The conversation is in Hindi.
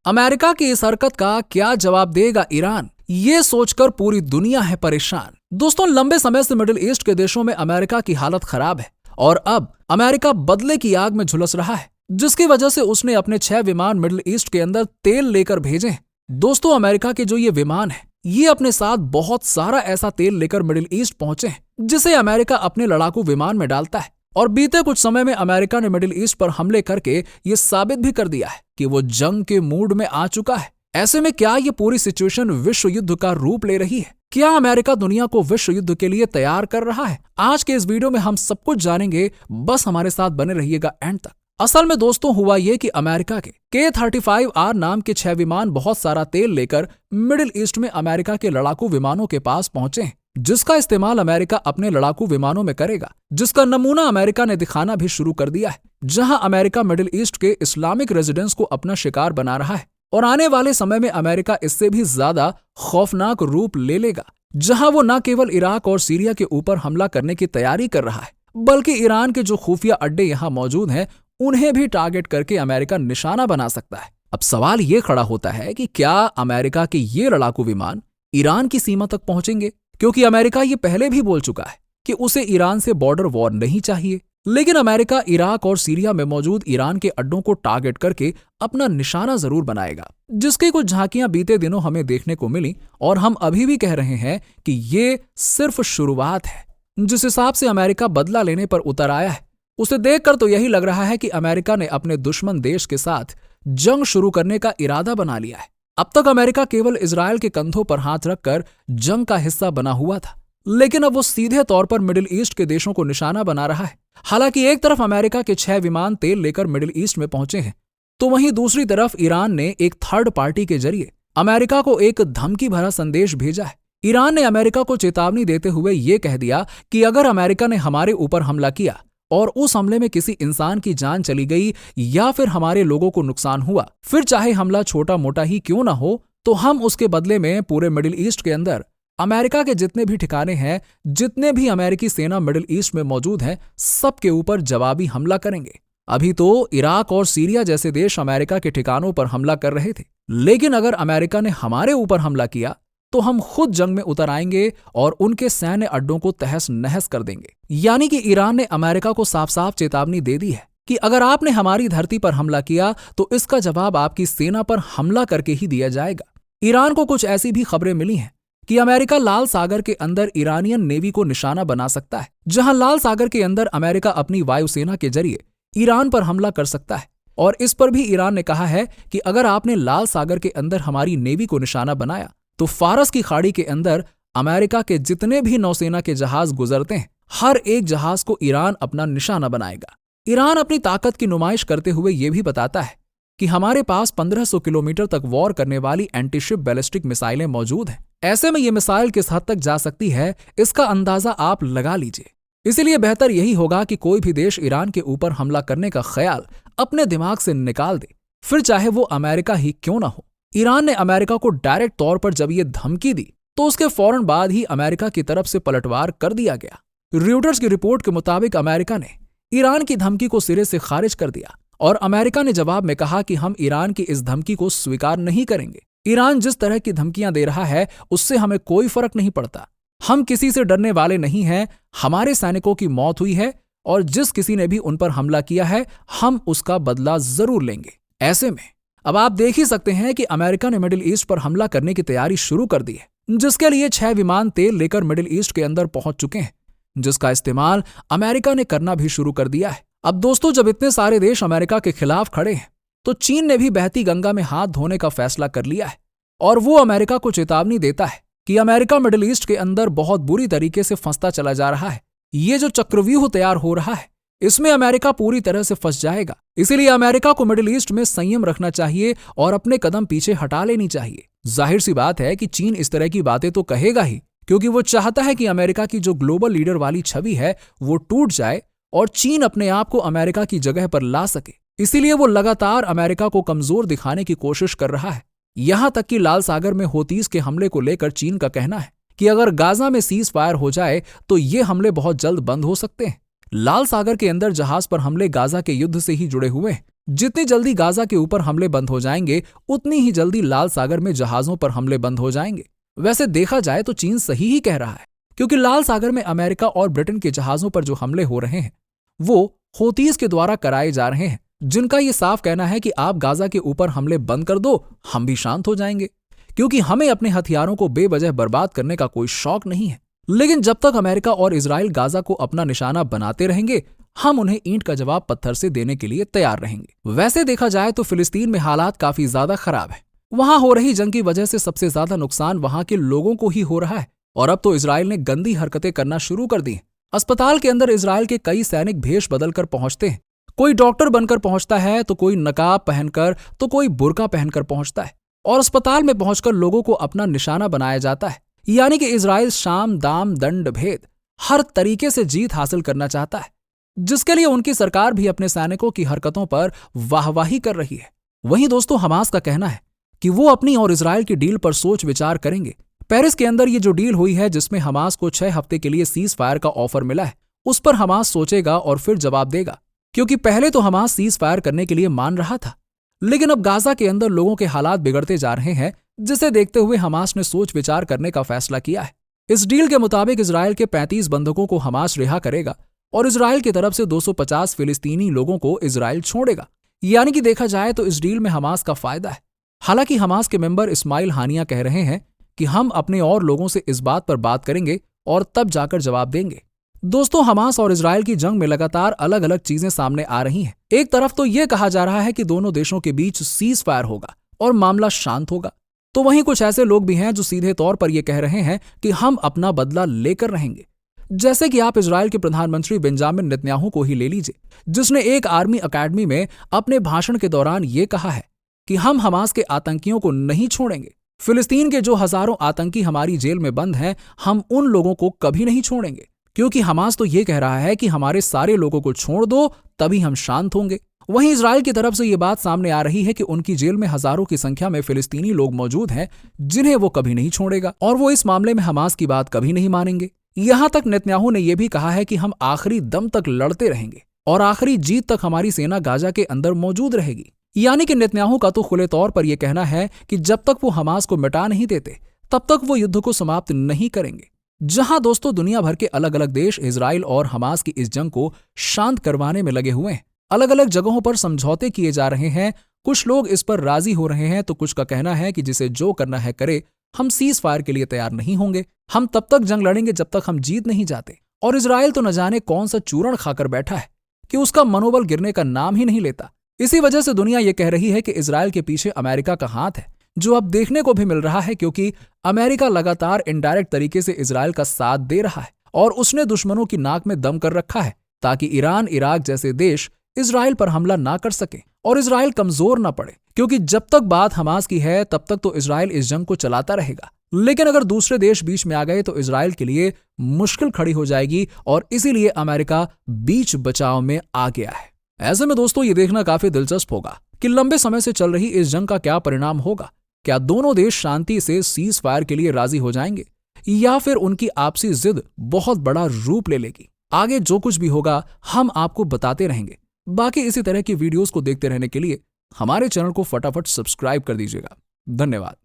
अमेरिका की इस हरकत का क्या जवाब देगा ईरान, ये सोचकर पूरी दुनिया है परेशान। दोस्तों, लंबे समय से मिडिल ईस्ट के देशों में अमेरिका की हालत खराब है और अब अमेरिका बदले की आग में झुलस रहा है, जिसकी वजह से उसने अपने 6 विमान मिडिल ईस्ट के अंदर तेल लेकर भेजे हैं। दोस्तों, अमेरिका के जो ये विमान है, ये अपने साथ बहुत सारा ऐसा तेल लेकर मिडिल ईस्ट पहुंचे हैं, जिसे अमेरिका अपने लड़ाकू विमान में डालता है। और बीते कुछ समय में अमेरिका ने मिडिल ईस्ट पर हमले करके ये साबित भी कर दिया है कि वो जंग के मूड में आ चुका है। ऐसे में क्या ये पूरी सिचुएशन विश्व युद्ध का रूप ले रही है? क्या अमेरिका दुनिया को विश्व युद्ध के लिए तैयार कर रहा है? आज के इस वीडियो में हम सब कुछ जानेंगे, बस हमारे साथ बने रहिएगा एंड तक। असल में दोस्तों हुआ ये कि अमेरिका के K-35R नाम के 6 विमान बहुत सारा तेल लेकर मिडिल ईस्ट में अमेरिका के लड़ाकू विमानों के पास पहुंचे हैं, जिसका इस्तेमाल अमेरिका अपने लड़ाकू विमानों में करेगा, जिसका नमूना अमेरिका ने दिखाना भी शुरू कर दिया है। जहां अमेरिका मिडिल ईस्ट के इस्लामिक रेजिडेंस को अपना शिकार बना रहा है और आने वाले समय में अमेरिका इससे भी ज्यादा खौफनाक रूप ले लेगा, जहां वो न केवल इराक और सीरिया के ऊपर हमला करने की तैयारी कर रहा है, बल्कि ईरान के जो खुफिया अड्डे यहां मौजूद हैं उन्हें भी टारगेट करके अमेरिका निशाना बना सकता है। अब सवाल ये खड़ा होता है कि क्या अमेरिका के ये लड़ाकू विमान ईरान की सीमा तक पहुंचेंगे? क्योंकि अमेरिका ये पहले भी बोल चुका है कि उसे ईरान से बॉर्डर वॉर नहीं चाहिए, लेकिन अमेरिका इराक और सीरिया में मौजूद ईरान के अड्डों को टारगेट करके अपना निशाना जरूर बनाएगा, जिसकी कुछ झांकियां बीते दिनों हमें देखने को मिली और हम अभी भी कह रहे हैं कि ये सिर्फ शुरुआत है। जिस हिसाब से अमेरिका बदला लेने पर उतर आया है, उसे देखकर तो यही लग रहा है कि अमेरिका ने अपने दुश्मन देश के साथ जंग शुरू करने का इरादा बना लिया है। अब तक अमेरिका केवल इजराइल के कंधों पर हाथ रखकर जंग का हिस्सा बना हुआ था, लेकिन अब वो सीधे तौर पर मिडिल ईस्ट के देशों को निशाना बना रहा है। हालांकि एक तरफ अमेरिका के 6 विमान तेल लेकर मिडिल ईस्ट में पहुंचे हैं, तो वहीं दूसरी तरफ ईरान ने एक थर्ड पार्टी के जरिए अमेरिका को एक धमकी भरा संदेश भेजा है। ईरान ने अमेरिका को चेतावनी देते हुए ये कह दिया कि अगर अमेरिका ने हमारे ऊपर हमला किया और उस हमले में किसी इंसान की जान चली गई या फिर हमारे लोगों को नुकसान हुआ, फिर चाहे हमला छोटा मोटा ही क्यों ना हो, तो हम उसके बदले में पूरे मिडिल ईस्ट के अंदर अमेरिका के जितने भी ठिकाने हैं, जितने भी अमेरिकी सेना मिडिल ईस्ट में मौजूद है, सबके ऊपर जवाबी हमला करेंगे। अभी तो इराक और सीरिया जैसे देश अमेरिका के ठिकानों पर हमला कर रहे थे, लेकिन अगर अमेरिका ने हमारे ऊपर हमला किया तो हम खुद जंग में उतर आएंगे और उनके सैन्य अड्डों को तहस नहस कर देंगे। यानी कि ईरान ने अमेरिका को साफ साफ चेतावनी दे दी है कि अगर आपने हमारी धरती पर हमला किया तो इसका जवाब आपकी सेना पर हमला करके ही दिया जाएगा। ईरान को कुछ ऐसी भी खबरें मिली हैं कि अमेरिका लाल सागर के अंदर ईरानियन नेवी को निशाना बना सकता है, जहां लाल सागर के अंदर अमेरिका अपनी वायुसेना के जरिए ईरान पर हमला कर सकता है। और इस पर भी ईरान ने कहा है कि अगर आपने लाल सागर के अंदर हमारी नेवी को निशाना बनाया तो फारस की खाड़ी के अंदर अमेरिका के जितने भी नौसेना के जहाज गुजरते हैं, हर एक जहाज को ईरान अपना निशाना बनाएगा। ईरान अपनी ताकत की नुमाइश करते हुए यह भी बताता है कि हमारे पास 1500 किलोमीटर तक वॉर करने वाली एंटीशिप बैलिस्टिक मिसाइलें मौजूद हैं। ऐसे में यह मिसाइल किस हद तक जा सकती है, इसका अंदाजा आप लगा लीजिए। इसीलिए बेहतर यही होगा कि कोई भी देश ईरान के ऊपर हमला करने का ख्याल अपने दिमाग से निकाल दे, फिर चाहे वो अमेरिका ही क्यों ना हो। ईरान ने अमेरिका को डायरेक्ट तौर पर जब ये धमकी दी तो उसके फौरन बाद ही अमेरिका की तरफ से पलटवार कर दिया गया। रॉयटर्स की रिपोर्ट के मुताबिक अमेरिका ने ईरान की धमकी को सिरे से खारिज कर दिया और अमेरिका ने जवाब में कहा कि हम ईरान की इस धमकी को स्वीकार नहीं करेंगे। ईरान जिस तरह की धमकियां दे रहा है उससे हमें कोई फर्क नहीं पड़ता, हम किसी से डरने वाले नहीं हैं। हमारे सैनिकों की मौत हुई है और जिस किसी ने भी उन पर हमला किया है, हम उसका बदला जरूर लेंगे। ऐसे में अब आप देख ही सकते हैं कि अमेरिका ने मिडिल ईस्ट पर हमला करने की तैयारी शुरू कर दी है, जिसके लिए 6 विमान तेल लेकर मिडिल ईस्ट के अंदर पहुंच चुके हैं, जिसका इस्तेमाल अमेरिका ने करना भी शुरू कर दिया है। अब दोस्तों, जब इतने सारे देश अमेरिका के खिलाफ खड़े हैं, तो चीन ने भी बहती गंगा में हाथ धोने का फैसला कर लिया है और वो अमेरिका को चेतावनी देता है कि अमेरिका मिडिल ईस्ट के अंदर बहुत बुरी तरीके से फंसता चला जा रहा है। ये जो चक्रव्यूह तैयार हो रहा है, इसमें अमेरिका पूरी तरह से फंस जाएगा। इसीलिए अमेरिका को मिडिल ईस्ट में संयम रखना चाहिए और अपने कदम पीछे हटा लेनी चाहिए। जाहिर सी बात है कि चीन इस तरह की बातें तो कहेगा ही, क्योंकि वो चाहता है कि अमेरिका की जो ग्लोबल लीडर वाली छवि है वो टूट जाए और चीन अपने आप को अमेरिका की जगह पर ला सके। इसीलिए वो लगातार अमेरिका को कमजोर दिखाने की कोशिश कर रहा है। यहां तक कि लाल सागर में हौतीस के हमले को लेकर चीन का कहना है कि अगर गाजा में सीज फायर हो जाए तो ये हमले बहुत जल्द बंद हो सकते हैं। लाल सागर के अंदर जहाज पर हमले गाजा के युद्ध से ही जुड़े हुए हैं। जितनी जल्दी गाजा के ऊपर हमले बंद हो जाएंगे, उतनी ही जल्दी लाल सागर में जहाजों पर हमले बंद हो जाएंगे। वैसे देखा जाए तो चीन सही ही कह रहा है, क्योंकि लाल सागर में अमेरिका और ब्रिटेन के जहाजों पर जो हमले हो रहे हैं वो हौतीस के द्वारा कराए जा रहे हैं, जिनका ये साफ कहना है कि आप गाजा के ऊपर हमले बंद कर दो, हम भी शांत हो जाएंगे, क्योंकि हमें अपने हथियारों को बेवजह बर्बाद करने का कोई शौक नहीं है। लेकिन जब तक अमेरिका और इजराइल गाजा को अपना निशाना बनाते रहेंगे, हम उन्हें ईंट का जवाब पत्थर से देने के लिए तैयार रहेंगे। वैसे देखा जाए तो फिलिस्तीन में हालात काफी ज्यादा खराब है। वहां हो रही जंग की वजह से सबसे ज्यादा नुकसान वहां के लोगों को ही हो रहा है, और अब तो इजराइल ने गंदी हरकतें करना शुरू कर दी हैं। अस्पताल के अंदर इजराइल के कई सैनिक भेष बदलकर पहुंचते हैं। कोई डॉक्टर बनकर पहुंचता है, तो कोई नकाब पहनकर, तो कोई बुर्का पहनकर पहुंचता है, और अस्पताल में पहुंचकर लोगों को अपना निशाना बनाया जाता है। यानी कि इजराइल शाम दाम दंड भेद हर तरीके से जीत हासिल करना चाहता है, जिसके लिए उनकी सरकार भी अपने सैनिकों की हरकतों पर वाहवाही कर रही है। वहीं दोस्तों हमास का कहना है कि वो अपनी और इजराइल की डील पर सोच विचार करेंगे। पेरिस के अंदर ये जो डील हुई है, जिसमें हमास को 6 हफ्ते के लिए सीज फायर का ऑफर मिला है, उस पर हमास सोचेगा और फिर जवाब देगा, क्योंकि पहले तो हमास सीज फायर करने के लिए मान रहा था, लेकिन अब गाजा के अंदर लोगों के हालात बिगड़ते जा रहे हैं, जिसे देखते हुए हमास ने सोच विचार करने का फैसला किया है। इस डील के मुताबिक इजराइल के 35 बंधकों को हमास रिहा करेगा और इजराइल की तरफ से 250 फिलिस्तीनी लोगों को इजराइल छोड़ेगा। यानी कि देखा जाए तो इस डील में हमास का फायदा है। हालांकि हमास के मेंबर इस्माइल हानिया कह रहे हैं कि हम अपने और लोगों से इस बात पर बात करेंगे और तब जाकर जवाब देंगे। दोस्तों हमास और इजराइल की जंग में लगातार अलग अलग चीजें सामने आ रही हैं। एक तरफ तो यह कहा जा रहा है कि दोनों देशों के बीच सीज फायर होगा और मामला शांत होगा, तो वहीं कुछ ऐसे लोग भी हैं जो सीधे तौर पर यह कह रहे हैं कि हम अपना बदला लेकर रहेंगे। जैसे कि आप इजराइल के प्रधानमंत्री बेंजामिन नेतन्याहू को ही ले लीजिए, जिसने एक आर्मी अकेडमी में अपने भाषण के दौरान ये कहा है कि हम हमास के आतंकियों को नहीं छोड़ेंगे। फिलिस्तीन के जो हजारों आतंकी हमारी जेल में बंद हैं, हम उन लोगों को कभी नहीं छोड़ेंगे, क्योंकि हमास तो ये कह रहा है कि हमारे सारे लोगों को छोड़ दो, तभी हम शांत होंगे। वहीं इजराइल की तरफ से ये बात सामने आ रही है कि उनकी जेल में हजारों की संख्या में फिलिस्तीनी लोग मौजूद हैं, जिन्हें वो कभी नहीं छोड़ेगा, और वो इस मामले में हमास की बात कभी नहीं मानेंगे। यहां तक नेतन्याहू ने यह भी कहा है कि हम आखिरी दम तक लड़ते रहेंगे और आखिरी जीत तक हमारी सेना गाजा के अंदर मौजूद रहेगी। यानी कि नेतन्याहू का तो खुले तौर पर यह कहना है कि जब तक वो हमास को मिटा नहीं देते, तब तक वो युद्ध को समाप्त नहीं करेंगे। जहां दोस्तों दुनिया भर के अलग अलग देश इजराइल और हमास की इस जंग को शांत करवाने में लगे हुए हैं। अलग अलग जगहों पर समझौते किए जा रहे हैं। कुछ लोग इस पर राजी हो रहे हैं, तो कुछ का कहना है कि जिसे जो करना है करे, हम सीज फायर के लिए तैयार नहीं होंगे। हम तब तक जंग लड़ेंगे जब तक हम जीत नहीं जाते। और इजराइल तो न जाने कौन सा चूरण खाकर बैठा है कि उसका मनोबल गिरने का नाम ही नहीं लेता। इसी वजह से दुनिया ये कह रही है कि इजराइल के पीछे अमेरिका का हाथ है, जो अब देखने को भी मिल रहा है, क्योंकि अमेरिका लगातार इनडायरेक्ट तरीके से इजराइल का साथ दे रहा है और उसने दुश्मनों की नाक में दम कर रखा है, ताकि ईरान, इराक जैसे देश इजराइल पर हमला ना कर सके और इजराइल कमजोर ना पड़े। क्योंकि जब तक बात हमास की है, तब तक तो इजराइल इस जंग को चलाता रहेगा, लेकिन अगर दूसरे देश बीच में आ गए तो इजराइल के लिए मुश्किल खड़ी हो जाएगी, और इसीलिए अमेरिका बीच बचाव में आ गया है। ऐसे में दोस्तों ये देखना काफी दिलचस्प होगा कि लंबे समय से चल रही इस जंग का क्या परिणाम होगा। क्या दोनों देश शांति से सीज फायर के लिए राजी हो जाएंगे, या फिर उनकी आपसी जिद बहुत बड़ा रूप ले लेगी। आगे जो कुछ भी होगा हम आपको बताते रहेंगे। बाकी इसी तरह की वीडियोस को देखते रहने के लिए हमारे चैनल को फटाफट सब्सक्राइब कर दीजिएगा। धन्यवाद।